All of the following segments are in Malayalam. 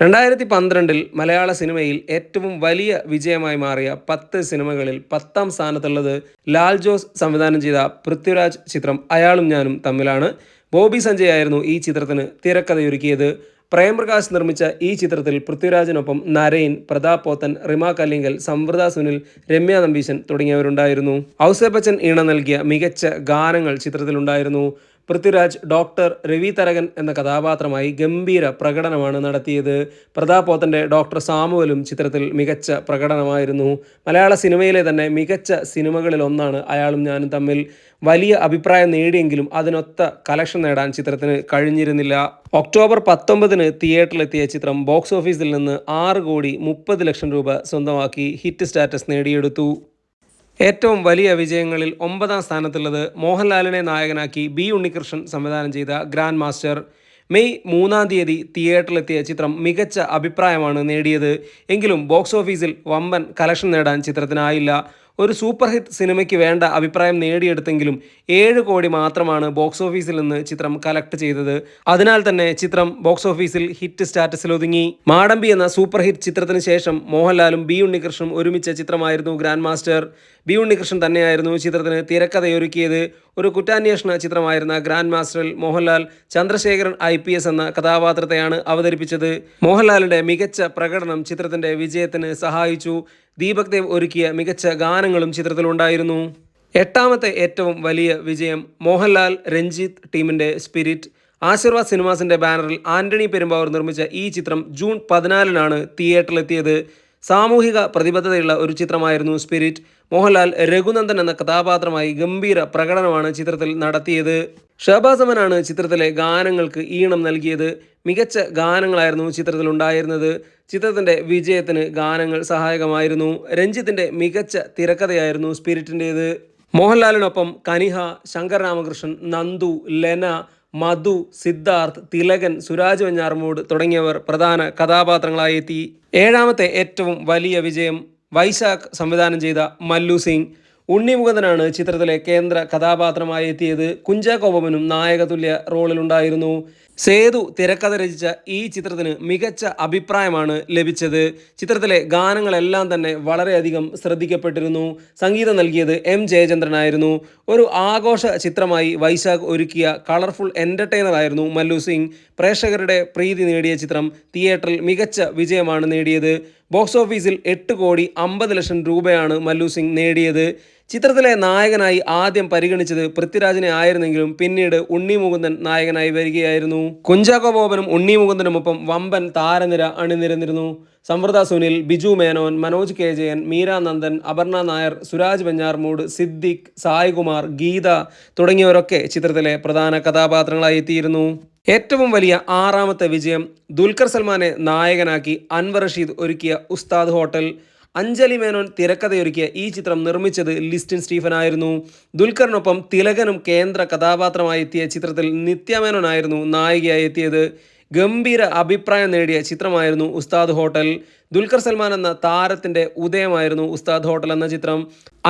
2012 മലയാള സിനിമയിൽ ഏറ്റവും വലിയ വിജയമായി മാറിയ 10 സിനിമകളിൽ 10ാം സ്ഥാനത്തുള്ളത് ലാൽ ജോസ് സംവിധാനം ചെയ്ത പൃഥ്വിരാജ് ചിത്രം അയാളും ഞാനും തമ്മിലാണ്. ബോബി സഞ്ജയ് ആയിരുന്നു ഈ ചിത്രത്തിന് തിരക്കഥയൊരുക്കിയത്. പ്രേംപ്രകാശ് നിർമ്മിച്ച ഈ ചിത്രത്തിൽ പൃഥ്വിരാജിനൊപ്പം നരൈൻ, പ്രതാപ് പോത്തൻ, റിമ കല്ലിങ്കൽ, സംവൃത സുനിൽ, രമ്യ നമ്പീശൻ തുടങ്ങിയവരുണ്ടായിരുന്നു. ഔസേപ്പച്ചൻ ഈണം നൽകിയ മികച്ച ഗാനങ്ങൾ ചിത്രത്തിലുണ്ടായിരുന്നു. പൃഥ്വിരാജ് ഡോക്ടർ രവി തരകൻ എന്ന കഥാപാത്രമായി ഗംഭീര പ്രകടനമാണ് നടത്തിയത്. പ്രതാപ് പോത്തൻ്റെ ഡോക്ടർ സാമുവലും ചിത്രത്തിൽ മികച്ച പ്രകടനമായിരുന്നു. മലയാള സിനിമയിലെ തന്നെ മികച്ച സിനിമകളിലൊന്നാണ് അയാളും ഞാനും തമ്മിൽ. വലിയ അഭിപ്രായം നേടിയെങ്കിലും അതിനൊത്ത കളക്ഷൻ നേടാൻ ചിത്രത്തിന് കഴിഞ്ഞിരുന്നില്ല. ഒക്ടോബർ 19 തിയേറ്ററിലെത്തിയ ചിത്രം ബോക്സ് ഓഫീസിൽ നിന്ന് 6,30,00,000 രൂപ സ്വന്തമാക്കി ഹിറ്റ് സ്റ്റാറ്റസ് നേടിയെടുത്തു. ഏറ്റവും വലിയ വിജയങ്ങളിൽ 9ാം സ്ഥാനത്തുള്ളത് മോഹൻലാലിനെ നായകനാക്കി ബി ഉണ്ണികൃഷ്ണൻ സംവിധാനം ചെയ്ത ഗ്രാൻഡ് മാസ്റ്റർ. മെയ് 3-ാം തീയതി തിയേറ്ററിലെത്തിയ ചിത്രം മികച്ച അഭിപ്രായമാണ് നേടിയത്. എങ്കിലും ബോക്സ് ഓഫീസിൽ വമ്പൻ കളക്ഷൻ നേടാൻ ചിത്രത്തിനായില്ല. ഒരു സൂപ്പർ ഹിറ്റ് സിനിമയ്ക്ക് വേണ്ട അഭിപ്രായം നേടിയെടുത്തെങ്കിലും 7 കോടി മാത്രമാണ് ബോക്സ് ഓഫീസിൽ നിന്ന് ചിത്രം കളക്ട് ചെയ്തത്. അതിനാൽ തന്നെ ചിത്രം ബോക്സ് ഓഫീസിൽ ഹിറ്റ് സ്റ്റാറ്റസിൽ ഒതുങ്ങി. മാടമ്പി എന്ന സൂപ്പർ ഹിറ്റ് ചിത്രത്തിന് ശേഷം മോഹൻലാലും ബി ഉണ്ണികൃഷ്ണനും ഒരുമിച്ച ചിത്രമായിരുന്നു ഗ്രാൻഡ് മാസ്റ്റർ. ബി ഉണ്ണികൃഷ്ണൻ തന്നെയായിരുന്നു ചിത്രത്തിന് തിരക്കഥയൊരുക്കിയത്. ഒരു കുറ്റാന്വേഷണ ചിത്രമായിരുന്ന ഗ്രാൻഡ് മാസ്റ്ററിൽ മോഹൻലാൽ ചന്ദ്രശേഖരൻ IPS എന്ന കഥാപാത്രത്തെയാണ് അവതരിപ്പിച്ചത്. മോഹൻലാലിൻ്റെ മികച്ച പ്രകടനം ചിത്രത്തിൻ്റെ വിജയത്തിന് സഹായിച്ചു. ദീപക് ദേവ് ഒരുക്കിയ മികച്ച ഗാനങ്ങളും ചിത്രത്തിലുണ്ടായിരുന്നു. 8ാമത്തെ ഏറ്റവും വലിയ വിജയം മോഹൻലാൽ രഞ്ജിത്ത് ടീമിൻ്റെ സ്പിരിറ്റ്. ആശീർവാദ് സിനിമാസിൻ്റെ ബാനറിൽ ആന്റണി പെരുമ്പാവൂർ നിർമ്മിച്ച ഈ ചിത്രം ജൂൺ 14-നാണ് തിയേറ്ററിലെത്തിയത്. സാമൂഹിക പ്രതിബദ്ധതയുള്ള ഒരു ചിത്രമായിരുന്നു സ്പിരിറ്റ്. മോഹൻലാൽ രഘുനന്ദൻ എന്ന കഥാപാത്രമായി ഗംഭീര പ്രകടനമാണ് ചിത്രത്തിൽ നടത്തിയത്. ഷഹബാസ് അമനാണ് ചിത്രത്തിലെ ഗാനങ്ങൾക്ക് ഈണം നൽകിയത്. മികച്ച ഗാനങ്ങളായിരുന്നു ചിത്രത്തിലുണ്ടായിരുന്നത്. ചിത്രത്തിൻ്റെ വിജയത്തിന് ഗാനങ്ങൾ സഹായകമായിരുന്നു. രഞ്ജിത്തിൻ്റെ മികച്ച തിരക്കഥയായിരുന്നു സ്പിരിറ്റിൻ്റേത്. മോഹൻലാലിനൊപ്പം കനിഹ, ശങ്കർ രാമകൃഷ്ണൻ, നന്ദു, ലെന, മധു, സിദ്ധാർത്ഥ്, തിലകൻ, സുരാജ് വെഞ്ഞാറമൂട് തുടങ്ങിയവർ പ്രധാന കഥാപാത്രങ്ങളായി എത്തി. 7ാമത്തെ ഏറ്റവും വലിയ വിജയം വൈശാഖ് സംവിധാനം ചെയ്ത മല്ലു സിംഗ്. ഉണ്ണി മുകുന്ദനാണ് ചിത്രത്തിലെ കേന്ദ്ര കഥാപാത്രമായി എത്തിയത്. കുഞ്ചാക്കോ ബോബനും നായകതുല്യ റോളിലുണ്ടായിരുന്നു. സേതു തിരക്കഥ രചിച്ച ഈ ചിത്രത്തിന് മികച്ച അഭിപ്രായമാണ് ലഭിച്ചത്. ചിത്രത്തിലെ ഗാനങ്ങളെല്ലാം തന്നെ വളരെയധികം ശ്രദ്ധിക്കപ്പെട്ടിരുന്നു. സംഗീതം നൽകിയത് M ജയചന്ദ്രനായിരുന്നു. ഒരു ആഘോഷ ചിത്രമായി വൈശാഖ് ഒരുക്കിയ കളർഫുൾ എൻ്റർടൈനർ ആയിരുന്നു മല്ലു സിംഗ്. പ്രേക്ഷകരുടെ പ്രീതി നേടിയ ചിത്രം തിയേറ്ററിൽ മികച്ച വിജയമാണ് നേടിയത്. ബോക്സ് ഓഫീസിൽ 8,50,00,000 രൂപയാണ് മല്ലു സിംഗ് നേടിയത്. ചിത്രത്തിലെ നായകനായി ആദ്യം പരിഗണിച്ചത് പൃഥ്വിരാജിനെ ആയിരുന്നെങ്കിലും പിന്നീട് ഉണ്ണി മുകുന്ദൻ നായകനായി വരികയായിരുന്നു. കുഞ്ചാക്കോ ബോബനും ഉണ്ണി മുകുന്ദനുമൊപ്പം വമ്പൻ താരനിര അണിനിരന്നിരുന്നു. സംവൃത സുനിൽ, ബിജു മേനോൻ, മനോജ് KJN, മീര നന്ദൻ, അപർണ നായർ, സുരാജ് വെഞ്ഞാറമൂട്, സിദ്ദിഖ്, സായ്കുമാർ, ഗീത തുടങ്ങിയവരൊക്കെ ചിത്രത്തിലെ പ്രധാന കഥാപാത്രങ്ങളായി എത്തിയിരുന്നു. ഏറ്റവും വലിയ 6ാമത്തെ വിജയം ദുൽഖർ സൽമാനെ നായകനാക്കി അൻവർ റഷീദ് ഒരുക്കിയ ഉസ്താദ് ഹോട്ടൽ. അഞ്ജലി മേനോൻ തിരക്കഥയൊരുക്കിയ ഈ ചിത്രം നിർമ്മിച്ചത് ലിസ്റ്റിൻ സ്റ്റീഫൻ ആയിരുന്നു. ദുൽഖറിനൊപ്പം തിലകനും കേന്ദ്ര കഥാപാത്രമായി എത്തിയ ചിത്രത്തിൽ നിത്യ മേനോനായിരുന്നു നായികയായി എത്തിയത്. ഗംഭീര അഭിപ്രായം നേടിയ ചിത്രമായിരുന്നു ഉസ്താദ് ഹോട്ടൽ. ദുൽഖർ സൽമാൻ എന്ന താരത്തിൻ്റെ ഉദയമായിരുന്നു ഉസ്താദ് ഹോട്ടൽ എന്ന ചിത്രം.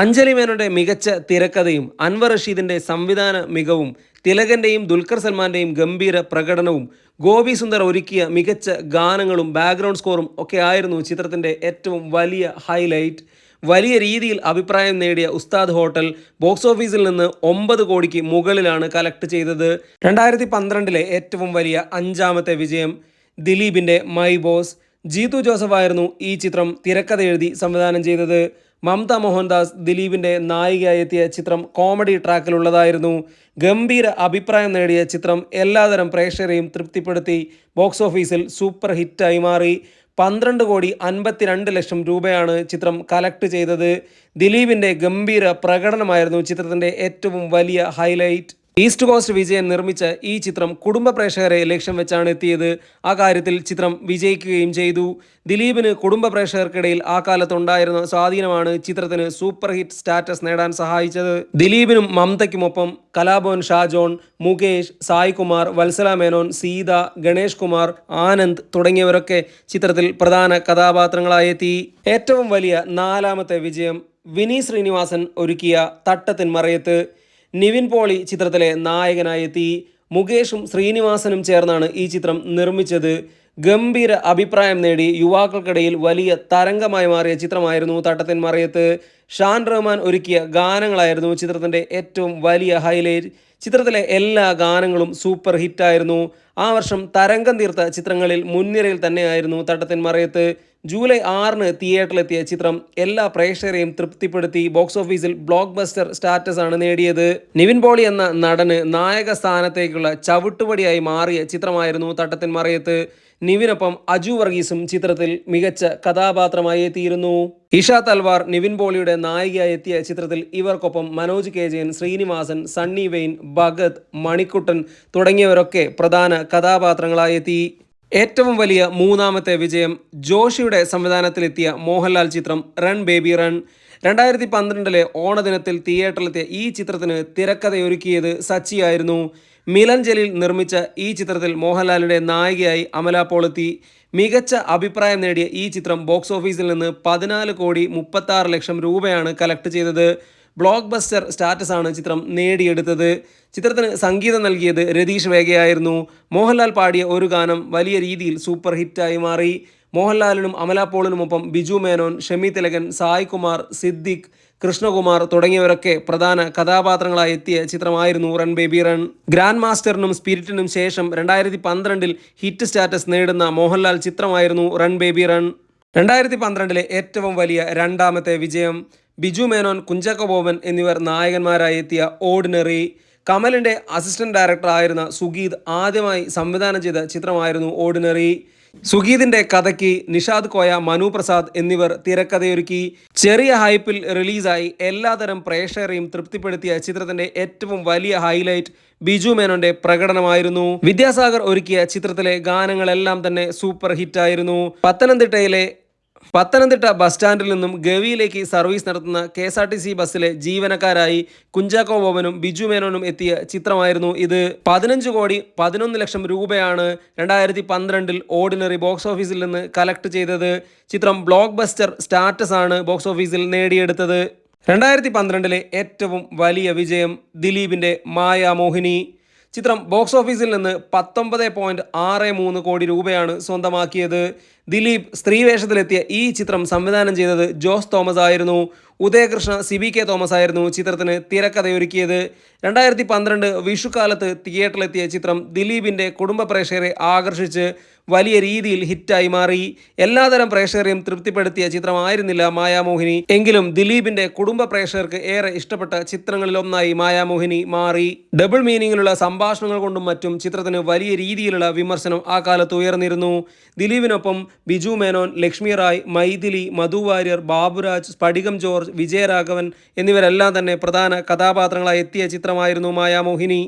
അഞ്ജലി മേനോൻ്റെ മികച്ച തിരക്കഥയും അൻവർ റഷീദിൻ്റെ സംവിധാന മികവും തിലകൻ്റെയും ദുൽഖർ സൽമാൻ്റെയും ഗംഭീര പ്രകടനവും ഗോപി സുന്ദർ ഒരുക്കിയ മികച്ച ഗാനങ്ങളും ബാക്ക്ഗ്രൗണ്ട് സ്കോറും ഒക്കെ ആയിരുന്നു ചിത്രത്തിൻ്റെ ഏറ്റവും വലിയ ഹൈലൈറ്റ്. വലിയ രീതിയിൽ അഭിപ്രായം നേടിയ ഉസ്താദ് ഹോട്ടൽ ബോക്സ് ഓഫീസിൽ നിന്ന് 9 കോടിക്ക് മുകളിലാണ് കളക്ട് ചെയ്തത്. 2012-ലെ ഏറ്റവും വലിയ 5ാമത്തെ വിജയം ദിലീപിൻ്റെ മൈ ബോസ്. ജീതു ജോസഫ് ആയിരുന്നു ഈ ചിത്രം തിരക്കഥ എഴുതി സംവിധാനം ചെയ്തത്. മമത മോഹൻദാസ് ദിലീപിൻ്റെ നായികയായി എത്തിയ ചിത്രം കോമഡി ട്രാക്കിലുള്ളതായിരുന്നു. ഗംഭീര അഭിപ്രായം നേടിയ ചിത്രം എല്ലാതരം പ്രേക്ഷകരെയും തൃപ്തിപ്പെടുത്തി. ബോക്സ് ഓഫീസിൽ സൂപ്പർ ഹിറ്റായി മാറി. 12,52,00,000 രൂപയാണ് ചിത്രം കളക്ട് ചെയ്തത്. ദിലീപിൻ്റെ ഗംഭീര പ്രകടനമായിരുന്നു ചിത്രത്തിൻ്റെ ഏറ്റവും വലിയ ഹൈലൈറ്റ്. ഈസ്റ്റ് കോസ്റ്റ് വിജയൻ നിർമ്മിച്ച ഈ ചിത്രം കുടുംബ പ്രേക്ഷകരെ ലക്ഷ്യം വെച്ചാണ് എത്തിയത്. ആ കാര്യത്തിൽ ചിത്രം വിജയിക്കുകയും ചെയ്തു. ദിലീപിന് കുടുംബ പ്രേക്ഷകർക്കിടയിൽ ആ കാലത്തുണ്ടായിരുന്ന സ്വാധീനമാണ് ചിത്രത്തിന് സൂപ്പർ ഹിറ്റ് സ്റ്റാറ്റസ് നേടാൻ സഹായിച്ചത്. ദിലീപിനും മമതയ്ക്കുമൊപ്പം കലാഭവൻ ഷാജോൺ, മുകേഷ്, സായ്കുമാർ, വത്സല മേനോൻ, സീത, ഗണേഷ് കുമാർ, ആനന്ദ് തുടങ്ങിയവരൊക്കെ ചിത്രത്തിൽ പ്രധാന കഥാപാത്രങ്ങളായി എത്തി. ഏറ്റവും വലിയ 4ാമത്തെ വിജയം വിനീത് ശ്രീനിവാസൻ ഒരുക്കിയ തട്ടത്തിൻ മറയത്ത്. നിവിൻ പോളി ചിത്രത്തിലെ നായകനായി എത്തി. മുകേഷും ശ്രീനിവാസനും ചേർന്നാണ് ഈ ചിത്രം നിർമ്മിച്ചത്. ഗംഭീര അഭിപ്രായം നേടി യുവാക്കൾക്കിടയിൽ വലിയ തരംഗമായി മാറിയ ചിത്രമായിരുന്നു തട്ടത്തിൻ മറയത്ത്. ഷാൻ റഹ്മാൻ ഒരുക്കിയ ഗാനങ്ങളായിരുന്നു ചിത്രത്തിൻ്റെ ഏറ്റവും വലിയ ഹൈലൈറ്റ്. ചിത്രത്തിലെ എല്ലാ ഗാനങ്ങളും സൂപ്പർ ഹിറ്റായിരുന്നു. ആ വർഷം തരംഗം തീർത്ത ചിത്രങ്ങളിൽ മുൻനിരയിൽ തന്നെയായിരുന്നു തട്ടത്തിൻ മറയത്ത്. ജൂലൈ 6 തിയേറ്ററിലെത്തിയ ചിത്രം എല്ലാ പ്രേക്ഷകരെയും തൃപ്തിപ്പെടുത്തി. ബോക്സ് ഓഫീസിൽ ബ്ലോക്ക് ബസ്റ്റർ സ്റ്റാറ്റസ് ആണ് നേടിയത്. നിവിൻ പോളി എന്ന നടന് നായക സ്ഥാനത്തേക്കുള്ള ചവിട്ടുപടിയായി മാറിയ ചിത്രമായിരുന്നു തട്ടത്തിൻ മറയത്ത്. നിവിനൊപ്പം അജു വർഗീസും ചിത്രത്തിൽ മികച്ച കഥാപാത്രമായി എത്തിയിരുന്നു. ഇഷ തൽവാർ നിവിൻ പോളിയുടെ നായികയായി എത്തിയ ചിത്രത്തിൽ ഇവർക്കൊപ്പം മനോജ് കെ ജയൻ, ശ്രീനിവാസൻ, സണ്ണി വെയിൻ, ഭഗത്, മണിക്കുട്ടൻ തുടങ്ങിയവരൊക്കെ പ്രധാന കഥാപാത്രങ്ങളായി എത്തി. ഏറ്റവും വലിയ മൂന്നാമത്തെ വിജയം ജോഷിയുടെ സംവിധാനത്തിലെത്തിയ മോഹൻലാൽ ചിത്രം റൺ ബേബി റൺ. 2012 ഓണദിനത്തിൽ തിയേറ്ററിലെത്തിയ ഈ ചിത്രത്തിന് തിരക്കഥയൊരുക്കിയത് സച്ചിയായിരുന്നു. മിലൻ ജലീൽ നിർമ്മിച്ച ഈ ചിത്രത്തിൽ മോഹൻലാലിൻ്റെ നായികയായി അമല പോൾ എത്തി. മികച്ച അഭിപ്രായം നേടിയ ഈ ചിത്രം ബോക്സ് ഓഫീസിൽ നിന്ന് 14,36,00,000 രൂപയാണ് കളക്ട് ചെയ്തത്. ബ്ലോക്ക് ബസ്റ്റർ സ്റ്റാറ്റസ് ആണ് ചിത്രം നേടിയെടുത്തത്. ചിത്രത്തിന് സംഗീതം നൽകിയത് രതീഷ് വേഗയായിരുന്നു. മോഹൻലാൽ പാടിയ ഒരു ഗാനം വലിയ രീതിയിൽ സൂപ്പർ ഹിറ്റായി മാറി. മോഹൻലാലിനും അമല പോളിനുമൊപ്പം ബിജു മേനോൻ, ഷമി തിലകൻ, സായ് കുമാർ, സിദ്ദിഖ്, കൃഷ്ണകുമാർ തുടങ്ങിയവരൊക്കെ പ്രധാന കഥാപാത്രങ്ങളായി എത്തിയ ചിത്രമായിരുന്നു റൺ ബേബി റൺ. ഗ്രാൻഡ് മാസ്റ്ററിനും സ്പിരിറ്റിനും ശേഷം 2012 ഹിറ്റ് സ്റ്റാറ്റസ് നേടുന്ന മോഹൻലാൽ ചിത്രമായിരുന്നു റൺ ബേബി റൺ. 2012 ഏറ്റവും വലിയ രണ്ടാമത്തെ വിജയം ബിജു മേനോൻ, കുഞ്ചാക്കോ ബോബൻ എന്നിവർ നായകന്മാരായി എത്തിയ ഓർഡിനറി. കമലിൻ്റെ അസിസ്റ്റന്റ് ഡയറക്ടർ ആയിരുന്ന സുഗീത് ആദ്യമായി സംവിധാനം ചെയ്ത ചിത്രമായിരുന്നു ഓർഡിനറി. സുഗീതിൻ്റെ കഥയ്ക്ക് നിഷാദ് കോയ, മനു പ്രസാദ് എന്നിവർ തിരക്കഥയൊരുക്കി. ചെറിയ ഹൈപ്പിൽ റിലീസായി എല്ലാതരം പ്രേക്ഷകരെയും തൃപ്തിപ്പെടുത്തിയ ചിത്രത്തിൻ്റെ ഏറ്റവും വലിയ ഹൈലൈറ്റ് ബിജു മേനോന്റെ പ്രകടനമായിരുന്നു. വിദ്യാസാഗർ ഒരുക്കിയ ചിത്രത്തിലെ ഗാനങ്ങളെല്ലാം തന്നെ സൂപ്പർ ഹിറ്റായിരുന്നു. പത്തനംതിട്ട ബസ് സ്റ്റാൻഡിൽ നിന്നും ഗവിയിലേക്ക് സർവീസ് നടത്തുന്ന KSRTC ബസ്സിലെ ജീവനക്കാരായി കുഞ്ചാക്കോ ബോബനും ബിജു മേനോനും എത്തിയ ചിത്രമായിരുന്നു ഇത്. 15,11,00,000 രൂപയാണ് 2012 ഓർഡിനറി ബോക്സ് ഓഫീസിൽ നിന്ന് കളക്ട് ചെയ്തത്. ചിത്രം ബ്ലോക്ക് ബസ്റ്റർ സ്റ്റാറ്റസ് ആണ് ബോക്സ് ഓഫീസിൽ നേടിയെടുത്തത്. 2012 ഏറ്റവും വലിയ വിജയം ദിലീപിൻ്റെ മായാമോഹിനി. ചിത്രം ബോക്സ് ഓഫീസിൽ നിന്ന് 19.63 കോടി രൂപയാണ് സ്വന്തമാക്കിയത്. ദിലീപ് സ്ത്രീവേഷത്തിലെത്തിയ ഈ ചിത്രം സംവിധാനം ചെയ്തത് ജോസ് തോമസ് ആയിരുന്നു. ഉദയകൃഷ്ണ CBK തോമസ് ആയിരുന്നു ചിത്രത്തിന് തിരക്കഥയൊരുക്കിയത്. 2012 വിഷുക്കാലത്ത് തിയേറ്ററിലെത്തിയ ചിത്രം ദിലീപിൻ്റെ കുടുംബ പ്രേക്ഷകരെ ആകർഷിച്ച് വലിയ രീതിയിൽ ഹിറ്റായി മാറി. എല്ലാതരം പ്രേക്ഷകരെയും തൃപ്തിപ്പെടുത്തിയ ചിത്രമായിരുന്നില്ല മായാമോഹിനി. എങ്കിലും ദിലീപിൻ്റെ കുടുംബ പ്രേക്ഷകർക്ക് ഏറെ ഇഷ്ടപ്പെട്ട ചിത്രങ്ങളിലൊന്നായി മായാമോഹിനി മാറി. ഡബിൾ മീനിങ്ങിലുള്ള സംഭാഷണങ്ങൾ കൊണ്ടും മറ്റും ചിത്രത്തിന് വലിയ രീതിയിലുള്ള വിമർശനം ആ കാലത്ത് ഉയർന്നിരുന്നു. ദിലീപിനൊപ്പം ബിജു മേനോൻ, ലക്ഷ്മി റായ്, മൈഥിലി, മധു വാര്യർ, ബാബുരാജ്, സ്ഫടികം ജോർജ്, വിജയരാഘവൻ എന്നിവരെല്ലാം തന്നെ പ്രധാന കഥാപാത്രങ്ങളായി എത്തിയ ചിത്രമായിരുന്നു മായാമോഹിനി.